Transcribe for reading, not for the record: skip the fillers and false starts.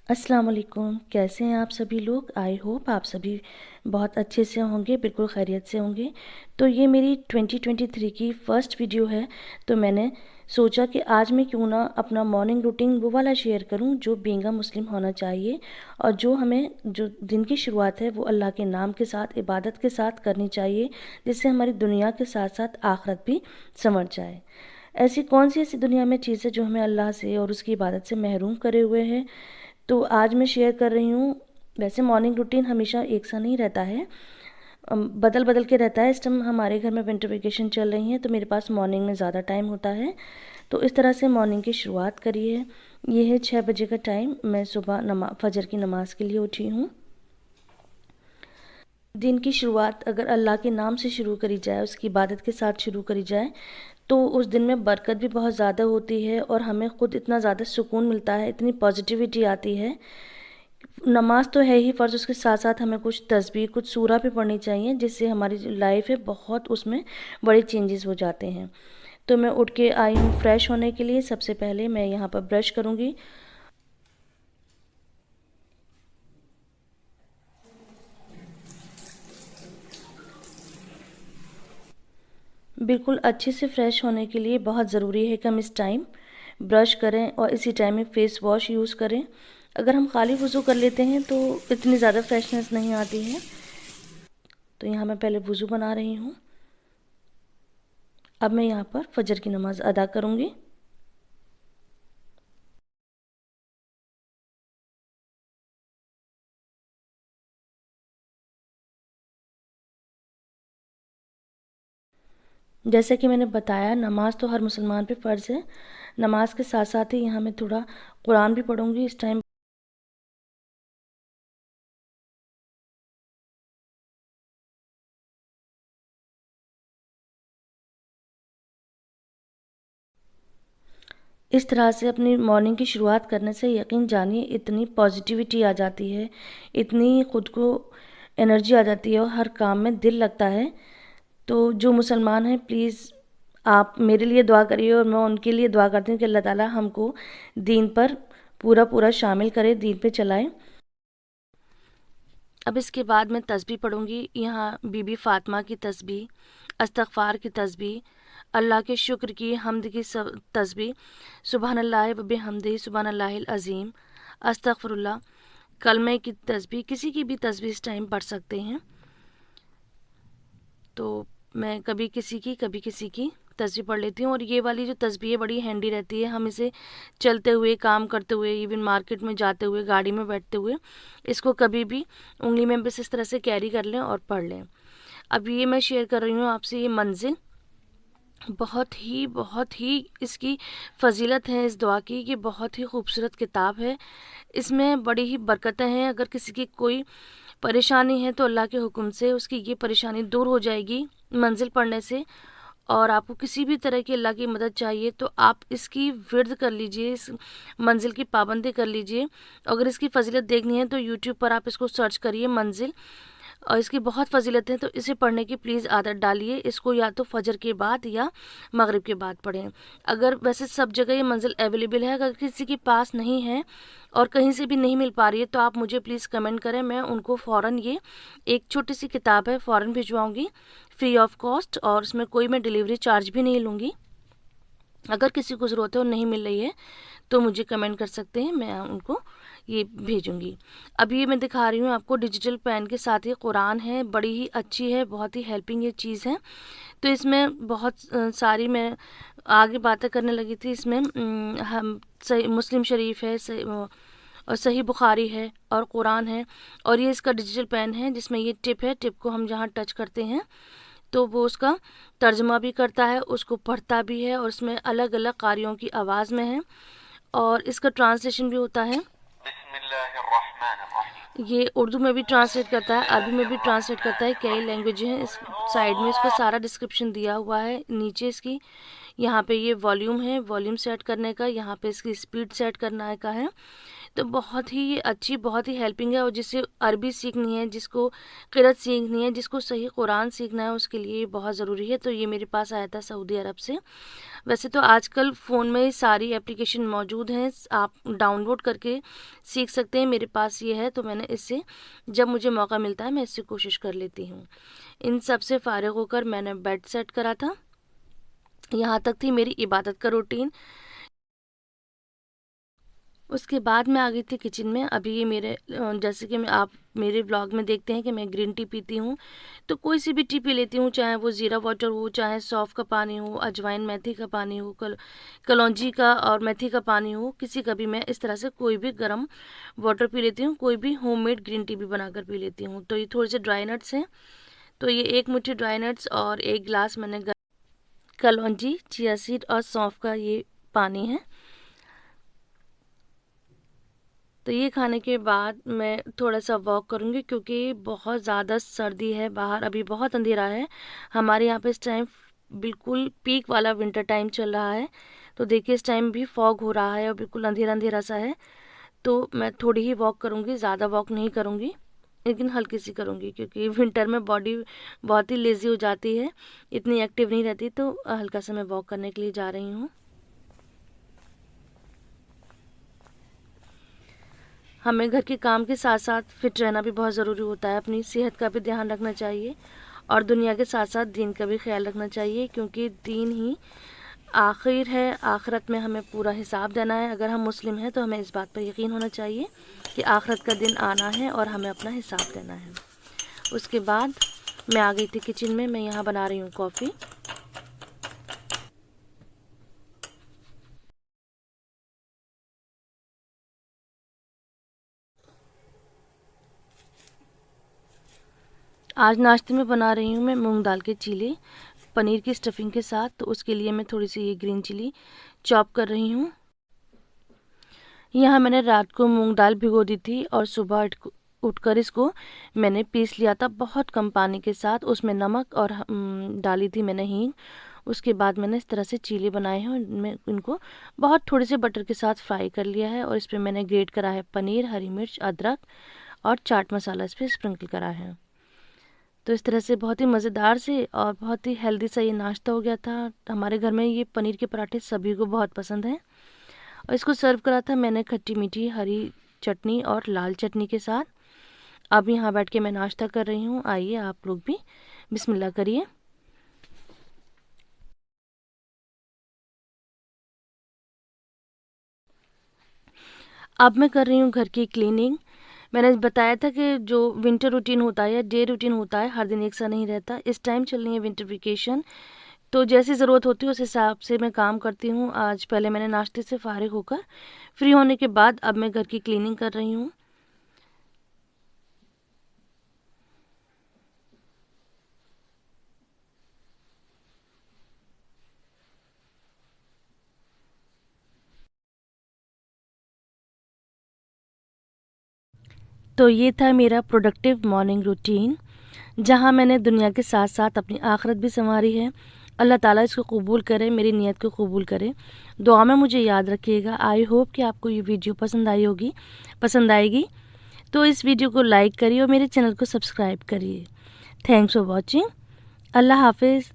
अस्सलाम वालेकुम। कैसे हैं आप सभी लोग? आई होप आप सभी बहुत अच्छे से होंगे, बिल्कुल खैरियत से होंगे। तो ये मेरी 2023 की फ़र्स्ट वीडियो है। तो मैंने सोचा कि आज मैं क्यों ना अपना मॉर्निंग रूटीन वो वाला शेयर करूं जो बीइंग अ मुस्लिम होना चाहिए, और जो हमें जो दिन की शुरुआत है वो अल्लाह के नाम के साथ, इबादत के साथ करनी चाहिए, जिससे हमारी दुनिया के साथ साथ आखिरत भी संवर जाए। ऐसी कौन सी ऐसी दुनिया में चीज़ है जो हमें अल्लाह से और उसकी इबादत से महरूम करे हुए है? तो आज मैं शेयर कर रही हूँ। वैसे मॉर्निंग रूटीन हमेशा एक सा नहीं रहता है, बदल बदल के रहता है। इस टाइम हमारे घर में विंटर वेकेशन चल रही है, तो मेरे पास मॉर्निंग में ज़्यादा टाइम होता है। तो इस तरह से मॉर्निंग की शुरुआत करी है। ये है 6 बजे का टाइम। मैं सुबह फजर की नमाज़ के लिए उठी हूँ। दिन की शुरुआत अगर अल्लाह के नाम से शुरू करी जाए, उसकी इबादत के साथ शुरू करी जाए, तो उस दिन में बरकत भी बहुत ज़्यादा होती है और हमें खुद इतना ज़्यादा सुकून मिलता है, इतनी पॉजिटिविटी आती है। नमाज तो है ही फ़र्ज़, उसके साथ साथ हमें कुछ तस्बीह, कुछ सूरा भी पढ़नी चाहिए, जिससे हमारी जो लाइफ है बहुत उसमें बड़े चेंजेस हो जाते हैं। तो मैं उठ के आई हूँ फ्रेश होने के लिए। सबसे पहले मैं यहाँ पर ब्रश करूँगी। बिल्कुल अच्छे से फ्रेश होने के लिए बहुत ज़रूरी है कि हम इस टाइम ब्रश करें और इसी टाइम में फ़ेस वॉश यूज़ करें। अगर हम खाली वज़ू कर लेते हैं तो इतनी ज़्यादा फ्रेशनेस नहीं आती है। तो यहाँ मैं पहले वज़ू बना रही हूँ। अब मैं यहाँ पर फजर की नमाज़ अदा करूँगी। जैसे कि मैंने बताया, नमाज़ तो हर मुसलमान पे फ़र्ज़ है। नमाज के साथ साथ ही यहाँ मैं थोड़ा कुरान भी पढ़ूँगी इस टाइम। इस तरह से अपनी मॉर्निंग की शुरुआत करने से यकीन जानिए इतनी पॉजिटिविटी आ जाती है, इतनी खुद को एनर्जी आ जाती है और हर काम में दिल लगता है। तो जो मुसलमान हैं, प्लीज़ आप मेरे लिए दुआ करिए और मैं उनके लिए दुआ करती हूँ कि अल्लाह ताला हमको दीन पर पूरा पूरा शामिल करे, दीन पे चलाए। अब इसके बाद मैं तस्बीह पढ़ूँगी। यहाँ बीबी फ़ातिमा की तस्बीह, इस्तग़फ़ार की तस्बीह, अल्लाह के शुक्र की, हम्द की तस्बीह, सुबहानल्लाहि व बिहम्दिही सुबहानल्लाहिल अज़ीम, अस्तग़फ़िरुल्लाह, कलमे की तस्बीह, किसी की भी तस्बीह इस टाइम पढ़ सकते हैं। तो मैं कभी किसी की, कभी किसी की तस्बीह पढ़ लेती हूँ। और ये वाली जो तस्बीह है बड़ी हैंडी रहती है। हम इसे चलते हुए, काम करते हुए, इवन मार्केट में जाते हुए, गाड़ी में बैठते हुए, इसको कभी भी उंगली में बस इस तरह से कैरी कर लें और पढ़ लें। अब ये मैं शेयर कर रही हूँ आपसे ये मंजिल। बहुत ही इसकी फ़जीलत है इस दुआ की, कि बहुत ही खूबसूरत किताब है। इसमें बड़ी ही बरकतें हैं। अगर किसी की कोई परेशानी है तो अल्लाह के हुक्म से उसकी ये परेशानी दूर हो जाएगी मंजिल पढ़ने से। और आपको किसी भी तरह की अल्लाह की मदद चाहिए तो आप इसकी विर्द कर लीजिए, इस मंजिल की पाबंदी कर लीजिए। अगर इसकी फ़जीलत देखनी है तो यूट्यूब पर आप इसको सर्च करिए मंजिल, और इसकी बहुत फ़जीलत है। तो इसे पढ़ने की प्लीज़ आदत डालिए। इसको या तो फजर के बाद या मगरिब के बाद पढ़ें। अगर वैसे सब जगह ये मंजिल अवेलेबल है, अगर किसी के पास नहीं है और कहीं से भी नहीं मिल पा रही है तो आप मुझे प्लीज़ कमेंट करें, मैं उनको फ़ौरन, ये एक छोटी सी किताब है, फ़ौरन भिजवाऊँगी फ्री ऑफ कॉस्ट, और उसमें कोई मैं डिलीवरी चार्ज भी नहीं लूँगी। अगर किसी को ज़रूरत है और नहीं मिल रही है तो मुझे कमेंट कर सकते हैं, मैं उनको ये भेजूँगी। अब ये मैं दिखा रही हूँ आपको डिजिटल पेन के साथ, ये कुरान है, बड़ी ही अच्छी है, बहुत ही हेल्पिंग ये चीज़ है। तो इसमें बहुत सारी, मैं आगे बातें करने लगी थी। इसमें हम सही मुस्लिम शरीफ है, सही और सही बुखारी है और कुरान है। और ये इसका डिजिटल पेन है जिसमें ये टिप है, टिप को हम जहाँ टच करते हैं तो वो उसका तर्जमा भी करता है, उसको पढ़ता भी है, और उसमें अलग अलग कारियों की आवाज़ में है, और इसका ट्रांसलेशन भी होता है। ये उर्दू में भी ट्रांसलेट करता है, अरबी में भी ट्रांसलेट करता है, कई लैंग्वेज हैं। इस साइड में इसका सारा डिस्क्रिप्शन दिया हुआ है। नीचे इसकी, यहाँ पे ये वॉल्यूम है, वॉल्यूम सेट करने का, यहाँ पे इसकी स्पीड सेट करने का है। तो बहुत ही अच्छी, बहुत ही हेल्पिंग है। और जिसे अरबी सीखनी है, जिसको क़िरात सीखनी है, जिसको सही कुरान सीखना है, उसके लिए ये बहुत ज़रूरी है। तो ये मेरे पास आया था सऊदी अरब से। वैसे तो आजकल फ़ोन में सारी एप्लीकेशन मौजूद हैं, आप डाउनलोड करके सीख सकते हैं। मेरे पास ये है, तो मैंने इससे जब मुझे मौका मिलता है मैं इससे कोशिश कर लेती हूँ। इन सब से फ़ारिग होकर मैंने बेड सेट करा था। यहाँ तक थी मेरी इबादत का रूटीन। उसके बाद मैं आ गई थी किचन में। अभी ये मेरे जैसे कि मैं आप मेरे व्लॉग में देखते हैं कि मैं ग्रीन टी पीती हूँ, तो कोई सी भी टी पी लेती हूँ, चाहे वो ज़ीरा वाटर हो, चाहे सौंफ का पानी हो, अजवाइन मेथी का पानी हो, कलौंजी का और मेथी का पानी हो, किसी का भी मैं इस तरह से कोई भी गर्म वाटर पी लेती हूँ। कोई भी होममेड ग्रीन टी भी बनाकर पी लेती हूँ। तो ये थोड़े से ड्राई नट्स हैं, तो ये 1 मुट्ठी ड्राई नट्स और 1 गिलास मैंने कलौंजी, चिया सीड और सौंफ का ये पानी है। तो ये खाने के बाद मैं थोड़ा सा वॉक करूँगी, क्योंकि बहुत ज़्यादा सर्दी है बाहर, अभी बहुत अंधेरा है। हमारे यहाँ पे इस टाइम बिल्कुल पीक वाला विंटर टाइम चल रहा है। तो देखिए इस टाइम भी फॉग हो रहा है और बिल्कुल अंधेरा अंधेरा सा है। तो मैं थोड़ी ही वॉक करूँगी, ज़्यादा वॉक नहीं करूँगी, लेकिन हल्की सी करूँगी, क्योंकि विंटर में बॉडी बहुत ही लेज़ी हो जाती है, इतनी एक्टिव नहीं रहती। तो हल्का सा मैं वॉक करने के लिए जा रही हूँ। हमें घर के काम के साथ साथ फिट रहना भी बहुत ज़रूरी होता है। अपनी सेहत का भी ध्यान रखना चाहिए और दुनिया के साथ साथ दीन का भी ख्याल रखना चाहिए, क्योंकि दीन ही आखिर है। आखिरत में हमें पूरा हिसाब देना है। अगर हम मुस्लिम हैं तो हमें इस बात पर यकीन होना चाहिए कि आखिरत का दिन आना है और हमें अपना हिसाब देना है। उसके बाद मैं आ गई थी किचन में। मैं यहाँ बना रही हूँ कॉफ़ी। आज नाश्ते में बना रही हूँ मैं मूंग दाल के चीले पनीर की स्टफिंग के साथ। तो उसके लिए मैं थोड़ी सी ये ग्रीन चिली चॉप कर रही हूँ। यहाँ मैंने रात को मूंग दाल भिगो दी थी और सुबह उठकर इसको मैंने पीस लिया था बहुत कम पानी के साथ। उसमें नमक और डाली थी मैंने हींग। उसके बाद मैंने इस तरह से चीले बनाए हैं और मैं इनको बहुत थोड़े से बटर के साथ फ्राई कर लिया है। और इस पर मैंने ग्रेट करा है पनीर, हरी मिर्च, अदरक और चाट मसाला इस पर स्प्रिंकल करा है। तो इस तरह से बहुत ही मज़ेदार से और बहुत ही हेल्दी सा ये नाश्ता हो गया था। हमारे घर में ये पनीर के पराठे सभी को बहुत पसंद हैं। और इसको सर्व करा था मैंने खट्टी मीठी हरी चटनी और लाल चटनी के साथ। अब यहाँ बैठ के मैं नाश्ता कर रही हूँ। आइए आप लोग भी बिस्मिल्लाह करिए। अब मैं कर रही हूँ घर की क्लीनिंग। मैंने बताया था कि जो विंटर रूटीन होता है या डे रूटीन होता है हर दिन एक सा नहीं रहता। इस टाइम चल रही है विंटर वेकेशन, तो जैसी ज़रूरत होती है उस हिसाब से मैं काम करती हूँ। आज पहले मैंने नाश्ते से फ़ारिग होकर फ्री होने के बाद अब मैं घर की क्लीनिंग कर रही हूँ। तो ये था मेरा प्रोडक्टिव मॉर्निंग रूटीन, जहाँ मैंने दुनिया के साथ साथ अपनी आखिरत भी संवारी है। अल्लाह ताला इसको कबूल करे, मेरी नीयत को कबूल करे। दुआ में मुझे याद रखिएगा। आई होप कि आपको ये वीडियो पसंद आएगी। तो इस वीडियो को लाइक करिए और मेरे चैनल को सब्सक्राइब करिए। Thanks for watching. अल्लाह हाफिज़।